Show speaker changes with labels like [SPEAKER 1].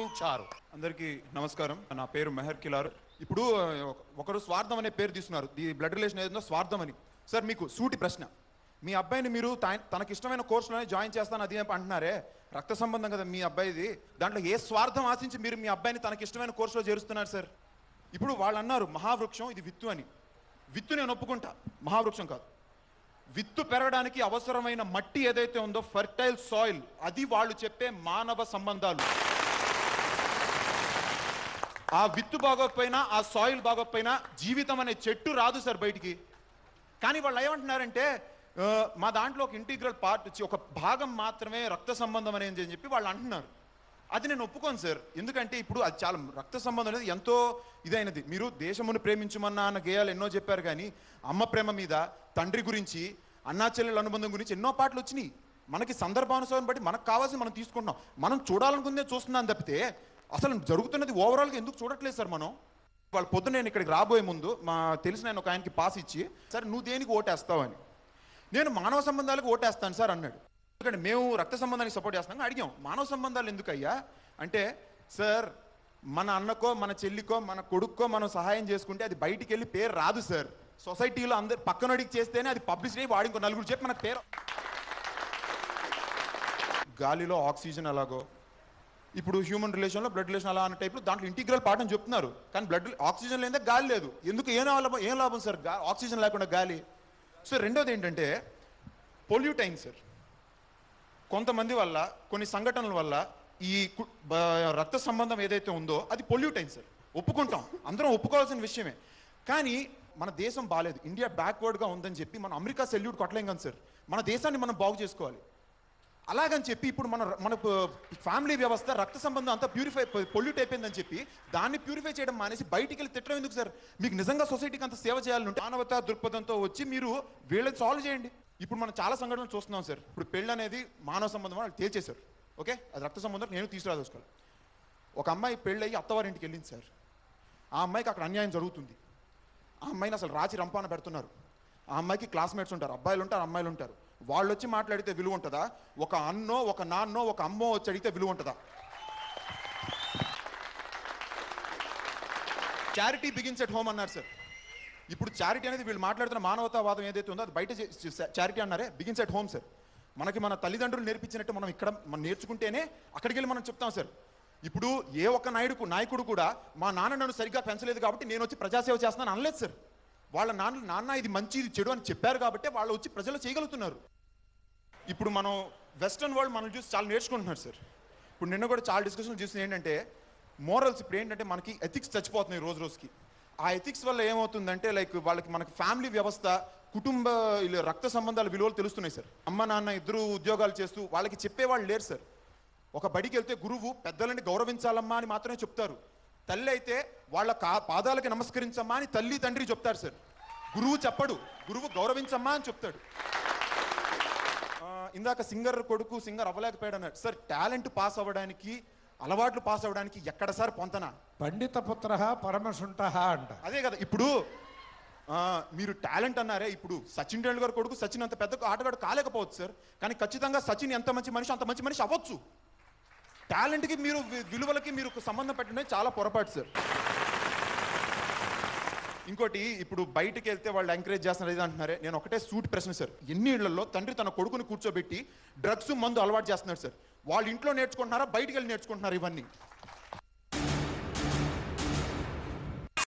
[SPEAKER 1] ఇచ్చారు.
[SPEAKER 2] అందరికీ నమస్కారం. నా పేరు మెహర్ కిలార్. ఇప్పుడు ఒకరు స్వార్థం అనే పేరు తీసుకున్నారు. ఈ బ్లడ్ రిలేషన్ ఏదో స్వార్థం అని. సార్ మీకు సూటి ప్రశ్న, మీ అబ్బాయిని మీరు తనకి ఇష్టమైన కోర్సులోనే జాయిన్ చేస్తాను అది అంటున్నారే, రక్త సంబంధం కదా మీ అబ్బాయిది, దాంట్లో ఏ స్వార్థం ఆశించి మీరు మీ అబ్బాయిని తనకి ఇష్టమైన కోర్సులో చేరుస్తున్నారు సార్? ఇప్పుడు వాళ్ళు అన్నారు మహావృక్షం ఇది విత్తు అని. విత్తు నేను ఒప్పుకుంటా, మహావృక్షం కాదు. విత్తు పెరగడానికి అవసరమైన మట్టి ఏదైతే ఉందో ఫర్టైల్ సాయిల్, అది వాళ్ళు చెప్పే మానవ సంబంధాలు. ఆ విత్తు బాగోకపోయినా ఆ సాయిల్ బాగోకపోయినా జీవితం అనే చెట్టు రాదు సార్ బయటికి. కానీ వాళ్ళు ఏమంటున్నారంటే మా దాంట్లో ఒక ఇంటిగ్రల్ పార్ట్ ఒక భాగం మాత్రమే రక్త సంబంధం అనేది అని చెప్పి వాళ్ళు అంటున్నారు. అది నేను ఒప్పుకోను సార్. ఎందుకంటే ఇప్పుడు అది చాలా రక్త సంబంధం అనేది ఎంతో ఇదైనది. మీరు దేశమును ప్రేమించమన్నా అన్న గేయాలు ఎన్నో చెప్పారు, కానీ అమ్మ ప్రేమ మీద, తండ్రి గురించి, అన్నా చెల్లెల అనుబంధం గురించి ఎన్నో పాటలు వచ్చినాయి. మనకి సందర్భానుసారం బట్టి మనకు కావాల్సి మనం తీసుకుంటున్నాం. మనం చూడాలనుకుందే చూస్తున్నాం తప్పితే అసలు జరుగుతున్నది ఓవరాల్గా ఎందుకు చూడట్లేదు సార్ మనం. వాళ్ళ పొద్దున నేను ఇక్కడికి రాబోయే ముందు మా తెలిసిన ఆయన ఒక ఆయనకి పాస్ ఇచ్చి, సార్ నువ్వు దేనికి ఓటేస్తావు అని. నేను మానవ సంబంధాలకు ఓటేస్తాను సార్ అన్నాడు. ఎందుకంటే మేము రక్త సంబంధానికి సపోర్ట్ చేస్తాం. అడిగాం మానవ సంబంధాలు ఎందుకు అయ్యా అంటే, సార్ మన అన్నకో మన చెల్లికో మన కొడుక్కో మనం సహాయం చేసుకుంటే అది బయటికి వెళ్ళి పేరు రాదు సార్. సొసైటీలో అందరు పక్కనడికి చేస్తేనే అది పబ్లిసిటీ వాడి ఇంకో నలుగురు చెప్పి మనకు పేరు. గాలిలో ఆక్సిజన్ అలాగో ఇప్పుడు హ్యూమన్ రిలేషన్లో బ్లడ్ రిలేషన్ అలా అన్న టైప్లో దాంట్లో ఇంటిగ్రల్ పార్ట్ అని చెప్తున్నారు. కానీ బ్లడ్ ఆక్సిజన్ లేదే గాలి లేదు. ఎందుకు ఏం లాభం సార్ ఆక్సిజన్ లేకుండా గాలి? సో రెండోది ఏంటంటే పొల్యూట్ అయింది సార్. కొంతమంది వల్ల కొన్ని సంఘటనల వల్ల ఈ రక్త సంబంధం ఏదైతే ఉందో అది పొల్యూట్ అయింది సార్. ఒప్పుకుంటాం, అందరం ఒప్పుకోవాల్సిన విషయమే. కానీ మన దేశం బాగాలేదు, ఇండియా బ్యాక్వర్డ్గా ఉందని చెప్పి మనం అమెరికా సెల్యూట్ కొట్టలేం కదా సార్. మన దేశాన్ని మనం బాగు చేసుకోవాలి. అలాగని చెప్పి ఇప్పుడు మన ఫ్యామిలీ వ్యవస్థ రక్త సంబంధం అంతా పొల్యూట్ అయిపోయిందని చెప్పి దాన్ని ప్యూరిఫై చేయడం మానేసి బయటికి వెళ్ళి తిట్టడం ఎందుకు సార్? మీకు నిజంగా సొసైటీకి అంత సేవ చేయాలంటే మానవతా దృక్పథంతో వచ్చి మీరు వీళ్ళని సాల్వ్ చేయండి. ఇప్పుడు మనం చాలా సంఘటనలు చూస్తున్నాం సార్. ఇప్పుడు పెళ్ళి అనేది మానవ సంబంధం వాళ్ళు తేల్చేశారు. ఓకే, అది రక్త సంబంధం నేను తీసుకురాదోసుకోవాలి. ఒక అమ్మాయి పెళ్ళి అత్తవారింటికి వెళ్ళింది సార్. ఆ అమ్మాయికి అక్కడ అన్యాయం జరుగుతుంది. ఆ అమ్మాయిని అసలు రాచి రంపాన పెడుతున్నారు. ఆ అమ్మాయికి క్లాస్మేట్స్ ఉంటారు, అబ్బాయిలు ఉంటారు, అమ్మాయిలు ఉంటారు. వాళ్ళు వచ్చి మాట్లాడితే విలువ ఉంటుందా? ఒక అన్నో ఒక నాన్నో ఒక అమ్మో వచ్చి అడిగితే విలువ ఉంటుందా? చారిటీ బిగిన్స్ ఎట్ హోమ్ అన్నారు సార్. ఇప్పుడు చారిటీ అనేది వీళ్ళు మాట్లాడుతున్న మానవతావాదం ఏదైతే ఉందో అది బయట చారిటీ అన్నారే, బిగిన్స్ ఎట్ హోమ్ సార్. మనకి మన తల్లిదండ్రులు నేర్పించినట్టు మనం ఇక్కడ మనం నేర్చుకుంటేనే అక్కడికి వెళ్ళి మనం చెప్తాం సార్. ఇప్పుడు ఏ ఒక్క నాయకుడు కూడా మా నాన్న నన్ను సరిగ్గా పెంచలేదు కాబట్టి నేను వచ్చి ప్రజాసేవ చేస్తున్నాను అనలేదు సార్. వాళ్ళ నాన్న ఇది మంచి ఇది చెడు అని చెప్పారు కాబట్టి వాళ్ళు వచ్చి ప్రజలు చేయగలుగుతున్నారు. ఇప్పుడు మనం వెస్ట్రన్ వరల్డ్ మనం చూసి చాలా నేర్చుకుంటున్నారు సార్. ఇప్పుడు నిన్న కూడా చాలా డిస్కషన్ చూసింది ఏంటంటే మోరల్స్. ఇప్పుడు ఏంటంటే మనకి ఎథిక్స్ చచ్చిపోతున్నాయి రోజు రోజుకి. ఆ ఎథిక్స్ వల్ల ఏమవుతుందంటే లైక్ మనకి ఫ్యామిలీ వ్యవస్థ, కుటుంబ రక్త సంబంధాల విలువలు తెలుస్తున్నాయి సార్. అమ్మ నాన్న ఇద్దరు ఉద్యోగాలు చేస్తూ వాళ్ళకి చెప్పేవాళ్ళు లేరు సార్. ఒక బడికి వెళ్తే గురువు పెద్దలని గౌరవించాలమ్మా అని మాత్రమే చెప్తారు. తల్లి అయితే వాళ్ళ పాదాలకి నమస్కరించమ్మా అని తల్లి తండ్రి చెప్తారు సార్. గురువు చెప్పడు, గురువు గౌరవించమ్మా అని చెప్తాడు. ఇందాక సింగర్ కొడుకు సింగర్ అవ్వలేకపోయాడు అన్నాడు సార్. టాలెంట్ పాస్ అవ్వడానికి, అలవాట్లు పాస్ అవ్వడానికి ఎక్కడ సార్ పొంతన?
[SPEAKER 1] పండిత పుత్ర పరమశుంఠ అంట.
[SPEAKER 2] అదే కదా. ఇప్పుడు మీరు టాలెంట్ అన్నారే, ఇప్పుడు సచిన్ టెండూల్కర్ కొడుకు సచిన్ అంత పెద్ద ఆటగాడు కాలేకపోవచ్చు సార్. కానీ ఖచ్చితంగా సచిన్ ఎంత మంచి మనిషి అంత మంచి మనిషి అవ్వచ్చు. టాలెంట్కి మీరు విలువలకి మీరు సంబంధం పెట్టడం చాలా పొరపాటు సార్. ఇంకోటి, ఇప్పుడు బయటికి వెళ్తే వాళ్ళు ఎంకరేజ్ చేస్తున్నారు ఇది అంటున్నారే, నేను ఒకటే సూట్ ప్రశ్న సార్. ఎన్ని ఇళ్లలో తండ్రి తన కొడుకుని కూర్చోబెట్టి డ్రగ్స్ మందు అలవాటు చేస్తున్నారు సార్? వాళ్ళ ఇంట్లో నేర్చుకుంటున్నారా, బయటికి వెళ్ళి నేర్చుకుంటున్నారు ఇవన్నీ?